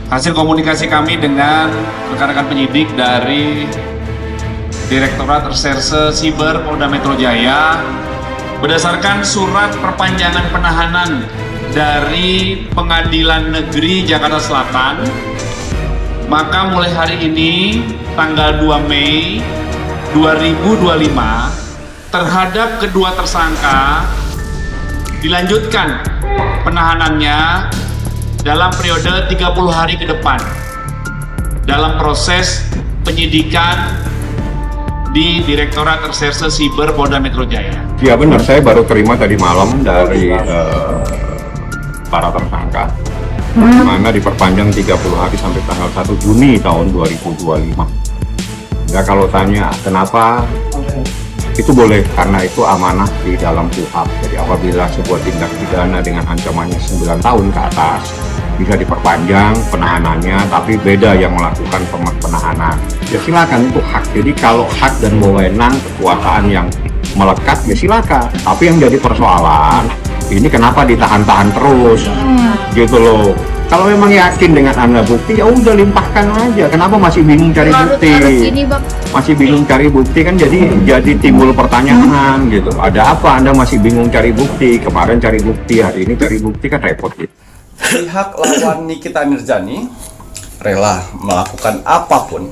Hasil komunikasi kami dengan rekan-rekan penyidik dari Direktorat Reserse Siber Polda Metro Jaya, berdasarkan surat perpanjangan penahanan dari Pengadilan Negeri Jakarta Selatan, maka mulai hari ini tanggal 2 Mei 2025 terhadap kedua tersangka dilanjutkan penahanannya dalam periode 30 hari ke depan dalam proses penyidikan di Direktorat Reserse Siber Polda Metro Jaya. Ya benar, saya baru terima tadi malam dari para tersangka, di mana diperpanjang 30 hari sampai tanggal 1 Juni tahun 2025. Ya kalau tanya kenapa, itu boleh karena itu amanah di dalam KUHP. Jadi apabila sebuah tindak pidana dengan ancamannya 9 tahun ke atas bisa diperpanjang penahanannya, tapi beda yang melakukan penahanan. Ya silakan, itu hak. Jadi kalau hak dan wewenang kekuasaan yang melekat ya silakan. Tapi yang jadi persoalan ini kenapa ditahan-tahan terus, gitu loh. Kalau memang yakin dengan Anda bukti, ya udah limpahkan aja. Kenapa masih bingung cari bukti? Masih bingung cari bukti kan jadi timbul pertanyaan gitu. Ada apa Anda masih bingung cari bukti? Kemarin cari bukti, hari ini cari bukti kan repot gitu. Pihak lawan Nikita Mirzani rela melakukan apapun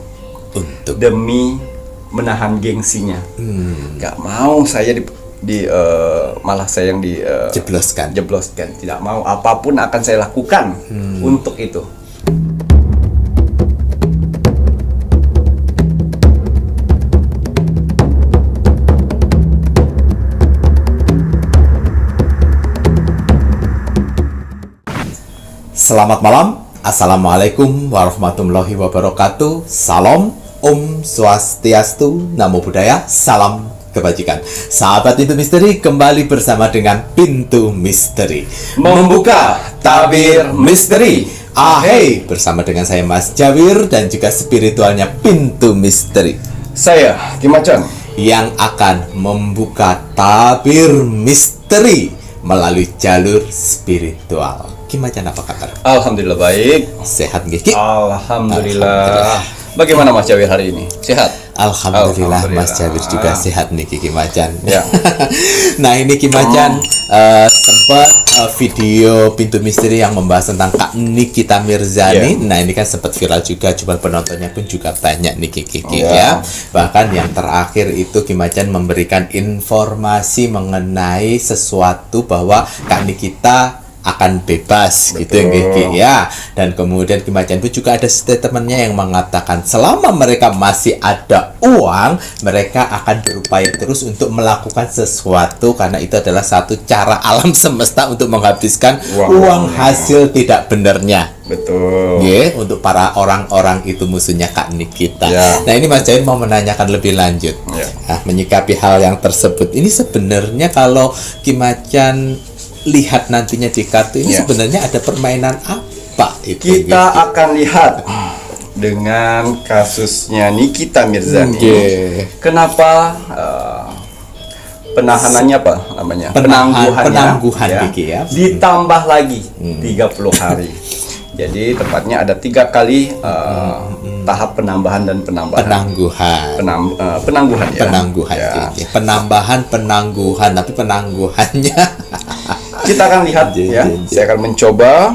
untuk demi menahan gengsinya. Gak mau saya malah saya yang jebloskan. Tidak mau, apapun akan saya lakukan untuk itu. Selamat malam, Assalamualaikum warahmatullahi wabarakatuh. Salam, Om Swastiastu, Namo Buddhaya, salam kebajikan. Sahabat Pintu Misteri, kembali bersama dengan Pintu Misteri, Membuka tabir misteri. Ahey, bersama dengan saya Mas Jawir dan juga spiritualnya Pintu Misteri. Saya Kim Macan yang akan membuka tabir misteri melalui jalur spiritual. Gimana apa kabar? Alhamdulillah baik. Sehat nggih, Ki? Alhamdulillah. Bagaimana Mas Jawir hari ini? Sehat? Alhamdulillah, Mas Jawir juga sehat nih, Ki Macan. Ya. Nah ini Ki Macan sempat video Pintu Misteri yang membahas tentang Kak Nikita Mirzani. Nah ini kan sempat viral juga, cuma penontonnya pun juga banyak nih Ki ya. Bahkan yang terakhir itu Ki Macan memberikan informasi mengenai sesuatu bahwa Kak Nikita akan bebas. Betul. Gitu ya. Dan kemudian Ki Macan pun juga ada statementnya yang mengatakan selama mereka masih ada uang, mereka akan berupaya terus untuk melakukan sesuatu karena itu adalah satu cara alam semesta untuk menghabiskan uang hasil tidak benarnya. Betul. Untuk para orang-orang itu musuhnya Kak Nikita. Ya. Nah ini Mas Jain mau menanyakan lebih lanjut. Nah, menyikapi hal yang tersebut. Ini sebenarnya kalau Ki Macan lihat nantinya di kartu ini sebenarnya ada permainan apa itu? Kita akan lihat dengan kasusnya Nikita Mirzani. Kenapa penahanannya apa namanya? Penangguhan ya. Ditambah lagi 30 hari. Jadi tepatnya ada 3 kali tahap penambahan dan penangguhan ya. Penangguhan, tapi penangguhannya kita akan lihat ya. Saya akan mencoba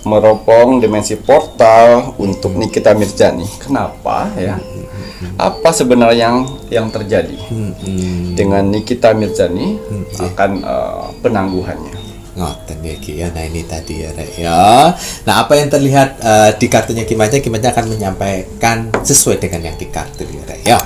meropong dimensi portal untuk Nikita Mirzani. Kenapa ya? Apa sebenarnya yang terjadi dengan Nikita Mirzani akan penangguhannya? Ngoten ya. Nah ini tadi ya. Nah apa yang terlihat di kartunya Ki Macan akan menyampaikan sesuai dengan yang di kartu ya.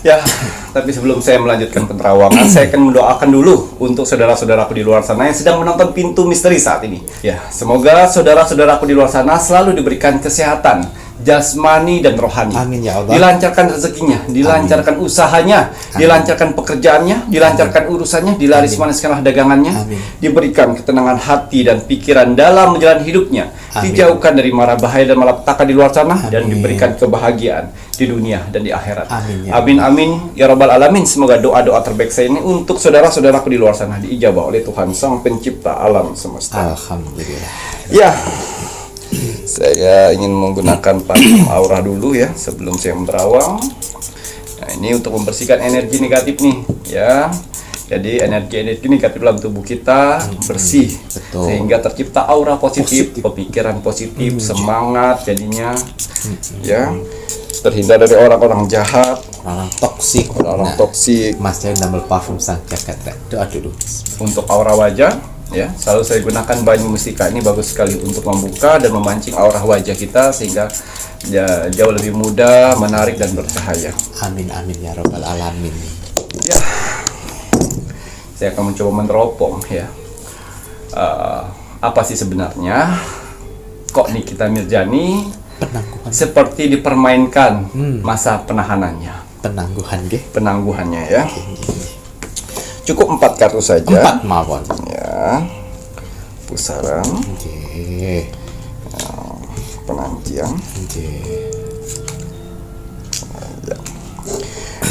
Ya, tapi sebelum saya melanjutkan penerawangan, saya akan mendoakan dulu untuk saudara-saudaraku di luar sana yang sedang menonton Pintu Misteri saat ini. Ya, semoga saudara-saudaraku di luar sana selalu diberikan kesehatan, jasmani dan rohani. Amin ya Allah. Dilancarkan rezekinya, dilancarkan usahanya, dilancarkan pekerjaannya, dilancarkan urusannya, dilarismaniskanlah dagangannya, Amin. diberikan ketenangan hati dan pikiran dalam menjalani hidupnya, Amin. dijauhkan dari mara bahaya dan malapetaka di luar sana, dan Amin. diberikan kebahagiaan di dunia dan di akhirat. Amin ya Amin amin ya rabbal alamin. Semoga doa-doa terbaik saya ini untuk saudara-saudaraku di luar sana diijabah oleh Tuhan Sang Pencipta alam semesta. Alhamdulillah. Ya, saya ingin menggunakan parfum aura dulu ya sebelum saya berawang. Nah, ini untuk membersihkan energi negatif nih, ya. Jadi energi negatif dalam tubuh kita bersih, betul. sehingga tercipta aura positif, pemikiran positif, semangat jadinya, ya. Terhindar dari orang-orang jahat, Orang toksik. orang toksik. Mas Jain double parfum sang jagat. Doa dulu. Untuk aura wajah, ya selalu saya gunakan banyu mustika. Ini bagus sekali untuk membuka dan memancing aura wajah kita sehingga ya, jauh lebih mudah, menarik dan bercahaya. Amin amin ya rabbal alamin. Ya, saya akan mencoba meneropong ya. Apa sih sebenarnya kok Nikita Mirzani Penangguhan. seperti dipermainkan masa penahanannya, penangguhannya ya. Cukup 4 kartu saja. 4 mawon. Ya, pusaran, Nggih. penantian. Nggih.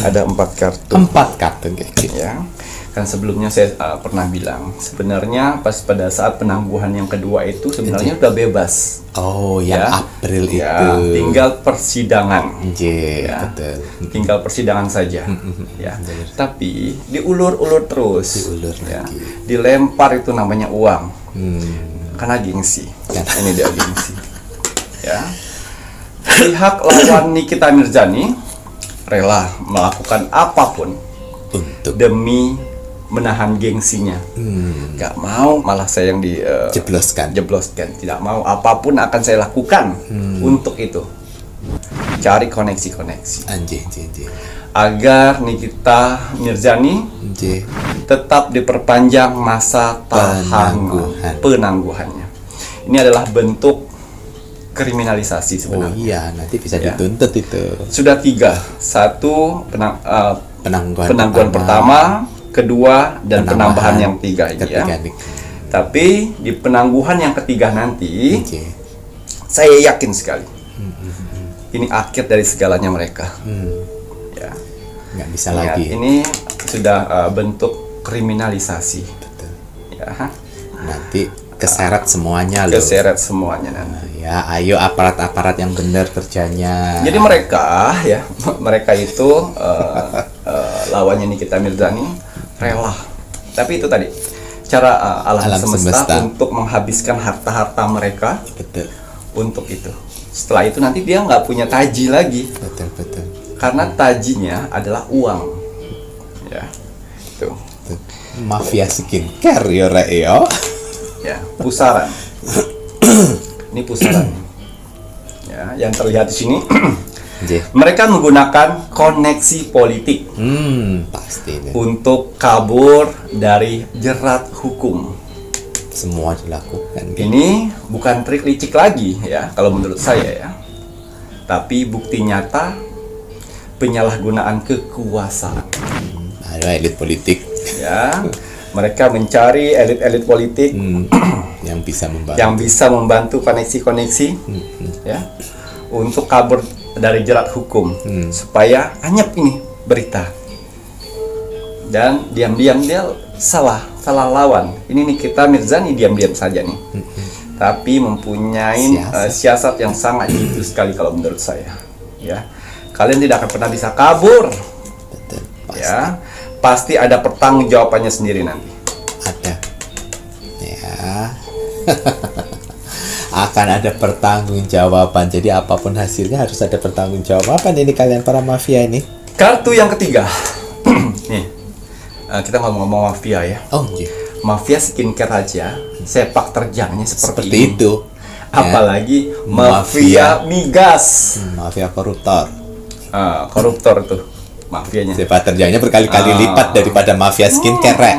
Ada 4 kartu. 4 kartu nggih. Ya, kan sebelumnya saya pernah bilang sebenarnya pas pada saat penangguhan yang kedua itu sebenarnya udah bebas. Oh, yang Ya. April Ya, itu. tinggal persidangan. Nggih, Ya. betul. Tinggal persidangan saja. Ya. Tapi diulur-ulur terus. Diulur Ya. lagi. Dilempar itu namanya uang. Hmm. Karena gengsi. Karena- Ini dia gengsi. Ya. Pihak lawan Nikita Mirzani rela melakukan apapun Untuk demi menahan gengsinya. Gak mau malah saya yang jebloskan. jebloskan. Tidak mau, apapun akan saya lakukan untuk itu. Cari koneksi-koneksi Anjing, anjing. agar Nikita Mirzani Anjing. tetap diperpanjang masa penangguhannya. Ini adalah bentuk kriminalisasi Oh sebenarnya. iya, nanti bisa Ya. dituntut itu. Sudah 3. 1 Penangguhan pertama, kedua, dan penambahan yang 3 ini ya. ketiga nih. Tapi di penangguhan yang ketiga nanti, Anjing. saya yakin sekali ini akhir dari segalanya mereka. Ya. Nggak bisa Ingat, lagi. ini sudah bentuk kriminalisasi. Betul. Ya, Nanti keseret semuanya loh. keseret semuanya nanti. Ya, ayo aparat-aparat yang benar kerjanya. Jadi mereka ya, mereka itu lawannya Nikita Mirzani rela. Tapi itu tadi cara alam semesta untuk menghabiskan harta-harta mereka Betul, untuk itu. Setelah itu nanti dia nggak punya taji lagi betul, betul. karena tajinya adalah uang. Ya, itu. Mafia skincare yo rek yo. Ya, pusaran. Ini pusaran. Ya, yang terlihat di sini. Nggih. Mereka menggunakan koneksi politik Pasti deh. untuk kabur dari jerat hukum. Semua dilakukan. Ini bukan trik licik lagi ya, kalau menurut saya ya. Tapi bukti nyata penyalahgunaan kekuasaan. Ada elit politik Ya, mereka mencari elit-elit politik yang bisa membantu. yang bisa membantu koneksi-koneksi ya untuk kabur dari jerat hukum supaya anyep ini berita dan diam-diam dia salah lawan. Ini Nikita Mirzani diam-diam saja nih, tapi mempunyai siasat yang sangat jitu sekali kalau menurut saya. Ya, kalian tidak akan pernah bisa kabur. Betul, pasti. Ya, pasti ada pertanggungjawabannya sendiri nanti. Ada. Ya. Akan ada pertanggungjawaban. Jadi apapun hasilnya harus ada pertanggungjawaban ini kalian para mafia ini. Kartu yang ketiga. Nih, kita ngomong-ngomong mafia ya. Oh, iya. Mafia skincare aja sepak terjangnya seperti Seperti ini. itu. Apalagi Ya. mafia migas. Mafia koruptor. Koruptor tuh mafianya. Sepak terjangnya berkali-kali lipat daripada mafia skincare. Rek.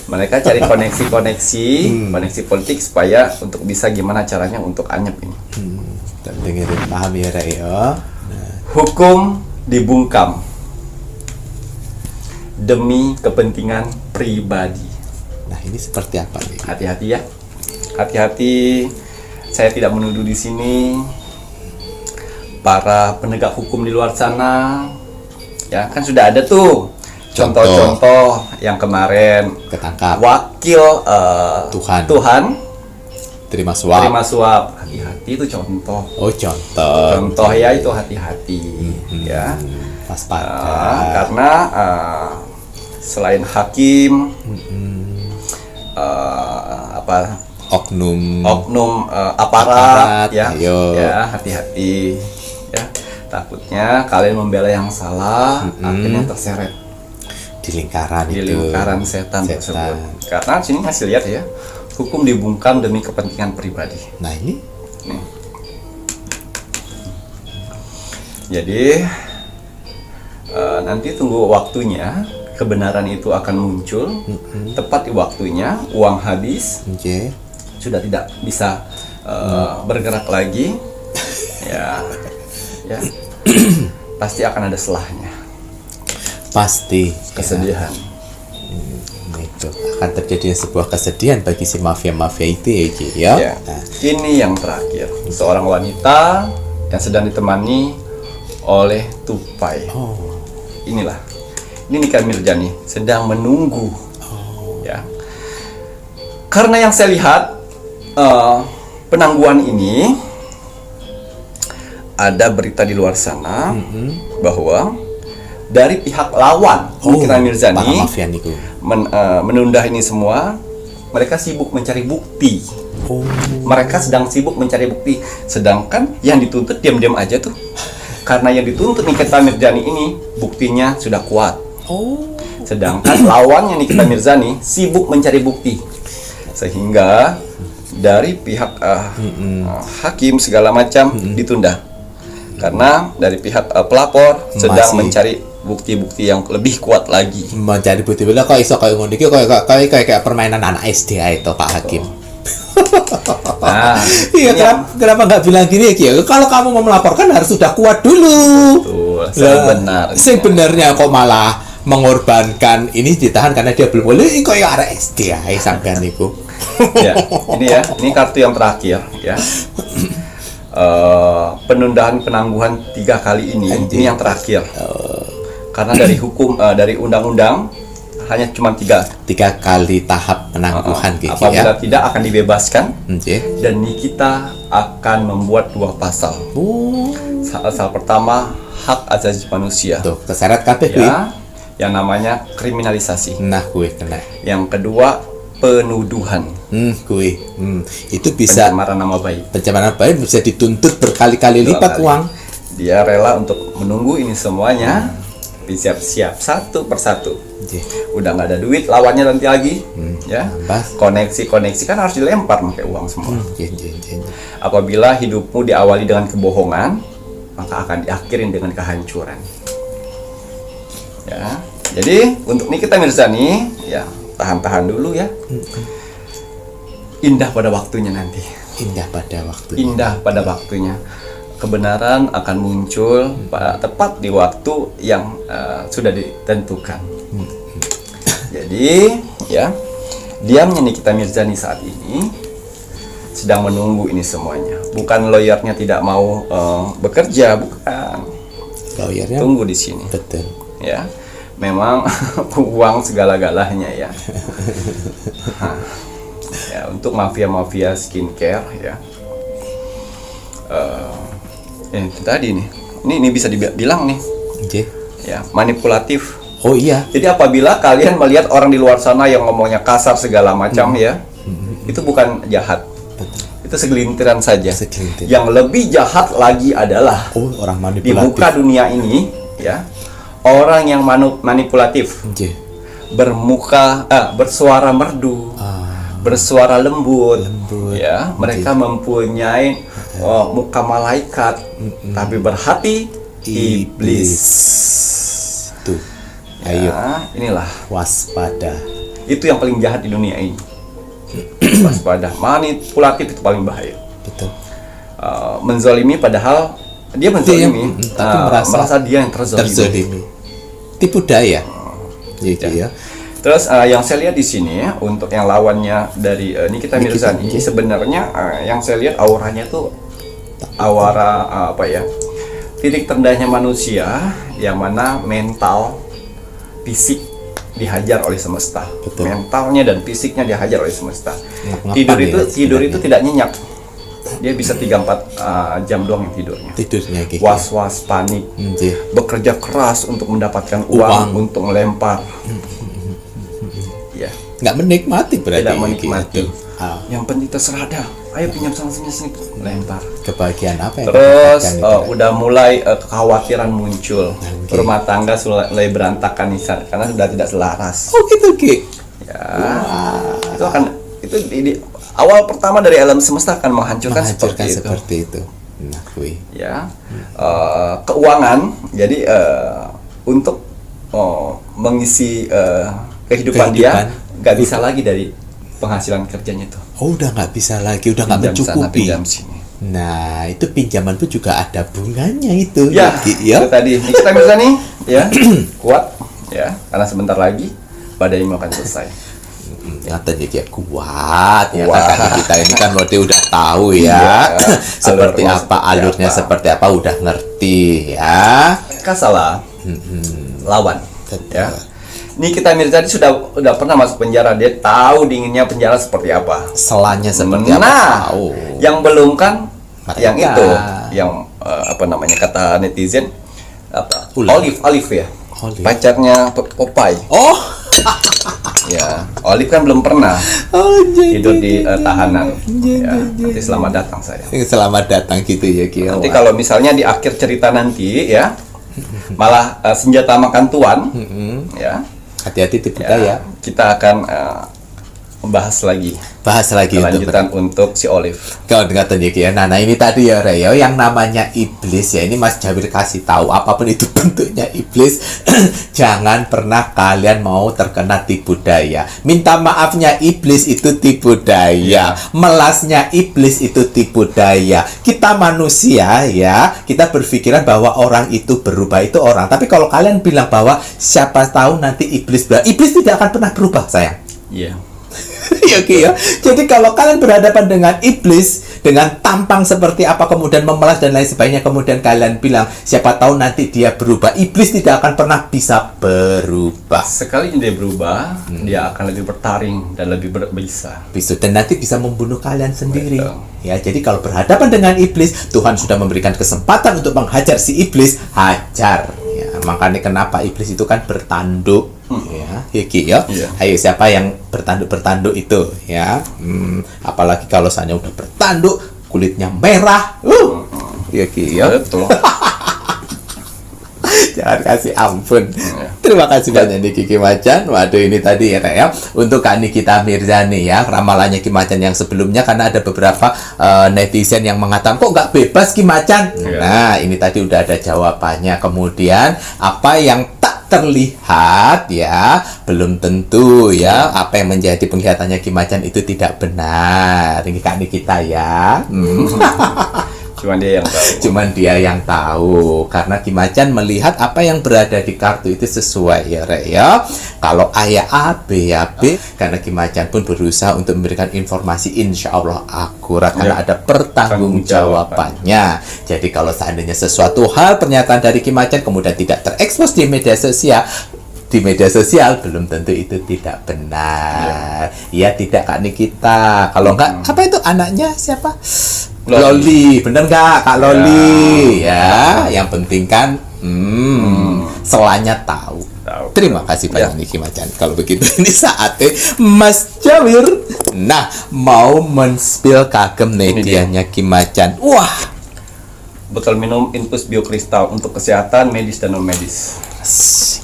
Mereka cari koneksi-koneksi, koneksi politik supaya untuk bisa gimana caranya untuk anyep ini. Tak dengerin, paham ya Rai ya. Hukum dibungkam demi kepentingan pribadi. Nah, ini seperti apa nih? Hati-hati ya. Hati-hati. Saya tidak menuduh di sini para penegak hukum di luar sana. Ya, kan sudah ada tuh contoh-contoh yang kemarin Ketangkap. wakil Tuhan. Terima suap. terima suap. Hati-hati itu contoh. Oh, contoh. Contoh ya, itu hati-hati ya. Waspada. Karena selain hakim Oknum aparat ya, ayo. ya hati-hati ya. Takutnya kalian membela yang salah, akhirnya terseret di lingkaran di itu. lingkaran setan Setan. tersebut. Karena sini ngasih lihat ya, hukum dibungkam demi kepentingan pribadi. Nah, ini Nih. Jadi nanti tunggu waktunya, kebenaran itu akan muncul tepat di waktunya. Uang habis, oke. sudah tidak bisa bergerak lagi, ya, ya, pasti akan ada selahnya, Pasti kesedihan. itu akan terjadi sebuah kesedihan bagi si mafia-mafia itu ya, Ki, ya. Ya. Nah, Ini yang terakhir, seorang wanita yang sedang ditemani oleh tupai. Inilah, ini Nika Mirzani sedang menunggu, ya. Karena yang saya lihat penangguhan ini ada berita di luar sana bahwa dari pihak lawan Nikita para Mirzani mafia niku. menunda ini semua. Mereka sibuk mencari bukti. Oh, Mereka sedang sibuk mencari bukti, sedangkan yang dituntut diam-diam aja tuh. Karena yang dituntut Nikita Mirzani ini buktinya sudah kuat. Sedangkan lawannya Nikita Mirzani sibuk mencari bukti. Sehingga dari pihak hakim segala macam ditunda. Karena dari pihak pelapor sedang Masih. mencari bukti-bukti yang lebih kuat lagi. mencari bukti bila kok iso kayak ngono iki kayak permainan anak SD ae to Pak Hakim. Nah, Iya, ini yang- kenapa nggak bilang gini ya, Ki? Kalau kamu mau melaporkan harus sudah kuat dulu. Betul, Lah, sebenarnya. sebenarnya kok malah mengorbankan ini ditahan karena dia belum boleh kok ya arek SD ae sampean niku. Ya, ini kartu yang terakhir ya. Penundaan penangguhan 3 kali ini yang terakhir. Karena dari hukum dari undang-undang hanya cuma 3. 3 kali tahap penangguhan gitu Apabila ya. tidak akan dibebaskan, Oke. dan Nikita akan membuat 2 pasal. Oh, Pasal pertama, hak asasi manusia. tuh keseret kabeh kuwi. Ya, yang namanya kriminalisasi. Nah, kuwi kena. Yang kedua, penuduhan, Kuwi. Itu bisa pencemaran nama baik. pencemaran baik bisa dituntut berkali-kali lipat kali. uang. Dia rela untuk menunggu ini semuanya, siap-siap satu persatu. Oke. Udah nggak ada duit, lawannya nanti lagi, ya. Bas. Koneksi kan harus dilempar pakai uang semua. Oke. Apabila hidupmu diawali dengan kebohongan, maka akan diakhirin dengan kehancuran. Ya. Jadi untuk Nikita Mirzani, ya tahan-tahan dulu ya. Indah pada waktunya nanti. Indah pada waktu. Indah pada waktunya. Kebenaran akan muncul tepat di waktu yang sudah ditentukan. Jadi, ya, diamnya Nikita Mirzani saat ini sedang menunggu ini semuanya. Bukan lawyernya tidak mau bekerja, bukan. Lawyernya Tunggu di sini, betul. ya. Memang uang segala-galanya ya. Ya, untuk mafia-mafia skincare ya. Itu tadi nih. Ini bisa dibilang nih, Oke. ya, manipulatif. Oh iya. Jadi apabila kalian melihat orang di luar sana yang ngomongnya kasar segala macam ya, itu bukan jahat. Itu segelintiran saja. Segelintir. Yang lebih jahat lagi adalah Oh, orang di manipulatif. muka dunia ini ya, orang yang manipulatif, Oke. bersuara merdu, bersuara lembut, ya. Mereka mempunyai muka malaikat, tapi berhati iblis. Tuh. Ayo, Ya, inilah waspada. itu yang paling jahat di dunia ini. Waspada, manipulatif itu paling bahaya. Betul. menzolimi padahal dia menzolimi, tapi merasa dia yang terzolimi. terzolimi. Tipu daya. Gitu ya. Terus yang saya lihat di sini untuk yang lawannya dari Nikita Mirzani sebenarnya yang saya lihat auranya tuh aura apa ya? Titik terendahnya manusia yang mana mental, fisik dihajar oleh semesta. Betul. Mentalnya dan fisiknya dihajar oleh semesta. Ngap-ngapan Tidur ya, itu tidak nyenyak. Dia bisa 3-4 jam doang yang tidurnya. Tidurnya gitu. Was-was, panik, bekerja keras untuk mendapatkan uang. Untuk melempar. Ya, Nggak menikmati berarti. tidak menikmati. Gitu. Yang penting terserah dah. Ayo pinjam sama sini melempar. Kebahagiaan apa yang Terus didapatkan itu? udah mulai kekhawatiran muncul. Rumah tangga mulai berantakan nih karena sudah tidak selaras. Oh gitu Ki. Ya. Itu akan di awal pertama dari alam semesta akan menghancurkan seperti itu. Nah, kui. Ya. Keuangan jadi untuk mengisi kehidupan dia nggak bisa lagi dari penghasilan kerjanya itu. Oh, udah nggak bisa lagi, udah nggak Pinjam sana, mencukupi. pinjam sini. Nah, itu pinjaman pun juga ada bunganya itu. Ya, Ki, itu tadi Nikita Mirzani ya kuat ya karena sebentar lagi badai akan selesai. Katanya dia kuat ya Kuat. kakak kita ini kan Lode udah tahu Iya, ya seperti alurnya apa, seperti alurnya apa. seperti apa udah ngerti ya. Mereka salah lawan Betul. ya. Nikita Mirzani sudah pernah masuk penjara, dia tahu dinginnya penjara seperti apa. Selanya seperti apa Nah, tahu. yang belum kan Mereka. yang itu yang apa namanya kata netizen apa Ular. Olive ya. Olive. Pacarnya Popeye. Oh, Ya, Olive kan belum pernah tidur di tahanan. Ya, nanti selamat datang saya. selamat datang gitu ya Ki. Nanti Wah. kalau misalnya di akhir cerita nanti ya malah senjata makan tuan ya, Hati-hati tipu daya. kita akan membahas lagi Bahas lagi untuk kelanjutan untuk si Olive. Kau dengar tadi ya. Nah ini tadi ya Reo yang namanya iblis ya. Ini Mas Jawir kasih tahu apapun itu bentuknya iblis. Jangan pernah kalian mau terkena tipu daya. Minta maafnya iblis itu tipu daya. Melasnya iblis itu tipu daya. Kita manusia ya. Kita berpikiran bahwa orang itu berubah itu orang. Tapi kalau kalian bilang bahwa siapa tahu nanti iblis berubah. Iblis tidak akan pernah berubah sayang. Iya. Ya, oke ya. Jadi kalau kalian berhadapan dengan iblis dengan tampang seperti apa kemudian memelas dan lain sebagainya kemudian kalian bilang siapa tahu nanti dia berubah. Iblis tidak akan pernah bisa berubah. Sekali dia berubah, dia akan lebih bertaring dan lebih berbisa. Bisa dan nanti bisa membunuh kalian sendiri. Betul. Ya, jadi kalau berhadapan dengan iblis, Tuhan sudah memberikan kesempatan untuk menghajar si iblis, hajar. Ya, makanya kenapa iblis itu kan bertanduk. Ya, Ki ya. Iya. Ayo siapa yang bertanduk itu ya. Apalagi kalau misalnya udah bertanduk, kulitnya merah. Ya Ki ya. Betul. Jangan kasih ampun. Terima kasih banyak nih Kiki Macan. Waduh ini tadi ya Kak ya untuk Kak Nikita Mirzani ya ramalannya Ki Macan yang sebelumnya karena ada beberapa netizen yang mengatakan kok nggak bebas Ki Macan. Nah ini tadi udah ada jawabannya. Kemudian apa yang tak terlihat ya belum tentu ya apa yang menjadi penglihatannya Ki Macan itu tidak benar. Ini Kak Nikita ya. Cuman dia yang tahu. Cuman dia yang tahu karena Ki Macan melihat apa yang berada di kartu itu sesuai ya Rek ya. Kalau ayah A, B ya B karena Ki Macan pun berusaha untuk memberikan informasi insya Allah akurat karena ada pertanggungjawabannya. Jadi kalau seandainya sesuatu hal pernyataan dari Ki Macan kemudian tidak terekspos di media sosial belum tentu itu tidak benar. Ya tidak Kak Nikita. Kalau enggak apa itu anaknya siapa? Loli, bener nggak Kak Loli? Ya, yang penting kan, selanya tahu. Terima kasih banyak Niki Macan. Kalau begitu ini saatnya Mas Jawir. Nah, mau men-spill kagem medianya Ki Macan. Wah, Botol minum Infus Biokristal untuk kesehatan medis dan non medis.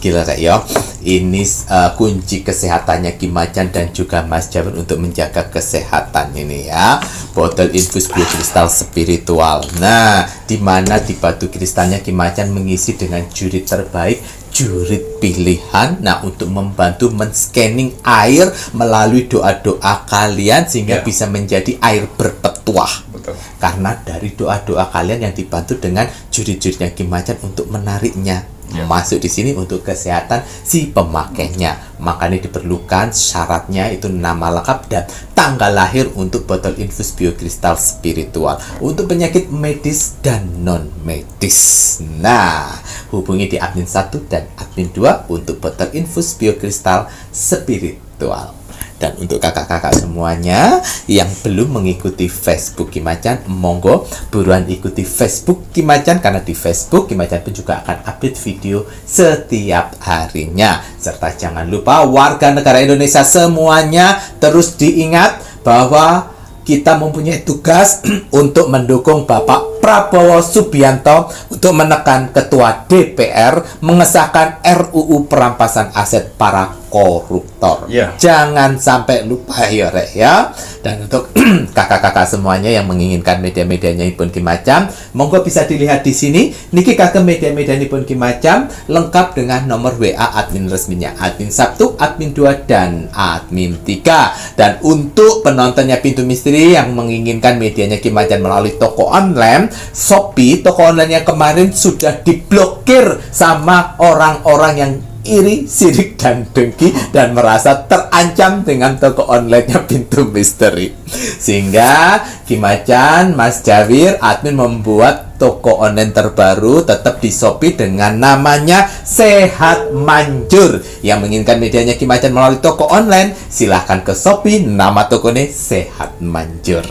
gila Kak yo. Ini kunci kesehatannya Ki Macan dan juga Mas Jawir untuk menjaga kesehatan ini ya. Botol infus biokristal spiritual. Nah, di mana di batu kristalnya Ki Macan mengisi dengan jurit terbaik, jurit pilihan. Nah, untuk membantu men-scanning air melalui doa-doa kalian sehingga bisa menjadi air berpetuah. Betul. Betul. Karena dari doa-doa kalian yang dibantu dengan juri-jurinya Ki Macan untuk menariknya masuk di sini untuk kesehatan si pemakainya. Makanya diperlukan syaratnya itu nama lengkap dan tanggal lahir untuk botol infus biokristal spiritual untuk penyakit medis dan non medis. Nah, hubungi di admin 1 dan admin 2 untuk botol infus biokristal spiritual. Dan untuk kakak-kakak semuanya yang belum mengikuti Facebook Ki Macan, monggo buruan ikuti Facebook Ki Macan, karena di Facebook Ki Macan pun juga akan update video setiap harinya. Serta jangan lupa warga negara Indonesia semuanya terus diingat bahwa kita mempunyai tugas untuk mendukung Bapak Prabowo Subianto untuk menekan Ketua DPR mengesahkan RUU perampasan aset para koruptor. Jangan sampai lupa ya Rek ya. Dan untuk kakak-kakak semuanya yang menginginkan media-medianya Ipun Ki Macan, monggo bisa dilihat di sini. Niki kagem media-media Ipun Ki Macan lengkap dengan nomor WA admin resminya, admin 1, admin 2 dan admin 3. Dan untuk penontonnya Pintu Misteri yang menginginkan medianya Ki Macan melalui toko online Shopee, toko online yang kemarin sudah diblokir sama orang-orang yang iri, sirik, dan dengki dan merasa terancam dengan toko online-nya Pintu Misteri. Sehingga Ki Macan, Mas Jawir, admin membuat toko online terbaru tetap di Shopee dengan namanya Sehat Manjur. Yang menginginkan medianya Ki Macan melalui toko online, silahkan ke Shopee, nama tokonya Sehat Manjur.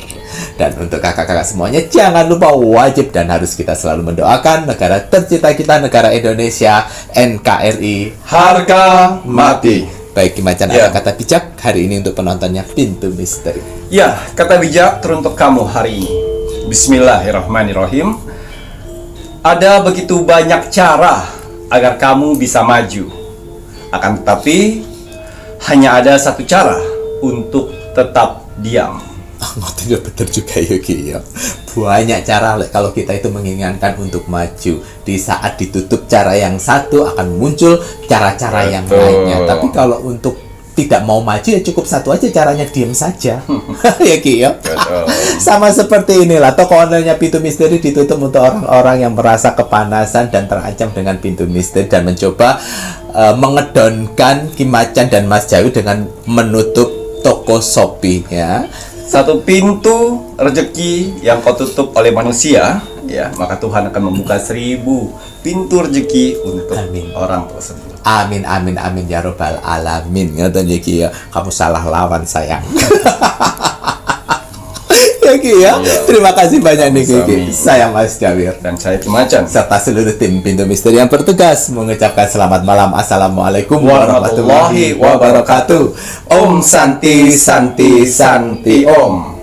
Dan untuk kakak-kakak semuanya, jangan lupa wajib dan harus kita selalu mendoakan negara tercinta kita, negara Indonesia, NKRI, harga mati. Baik Ki Macan, ada kata bijak hari ini untuk penontonnya Pintu Misteri. Ya, kata bijak teruntuk kamu hari ini. Bismillahirrahmanirrahim. Ada begitu banyak cara agar kamu bisa maju. Akan tetapi, hanya ada satu cara untuk tetap diam. Tidak betul juga ya Ki ya. Banyak cara kalau kita itu menginginkan untuk maju. Di saat ditutup cara yang satu akan muncul cara-cara yang lainnya. Tapi kalau untuk tidak mau maju ya cukup satu aja caranya, diam saja. Ya Ki ya. Sama seperti inilah toko online-nya Pintu Misteri ditutup untuk orang-orang yang merasa kepanasan dan terancam dengan Pintu Misteri dan mencoba mengedonkan Ki Macan dan Mas Jawi dengan menutup toko Shopee ya. Satu pintu rezeki yang kau tutup oleh manusia, ya, maka Tuhan akan membuka 1000 pintu rezeki untuk orang tersebut. Amin, amin, amin ya robbal alamin. Ngoten iki ya. Kamu salah lawan sayang. Ya Ki ya. Terima kasih banyak nih Ki. Saya Mas Jawir dan saya Ki Macan serta seluruh tim Pintu Misteri yang bertugas mengucapkan selamat malam. Assalamualaikum warahmatullahi wabarakatuh. Om Santi Santi Santi Om.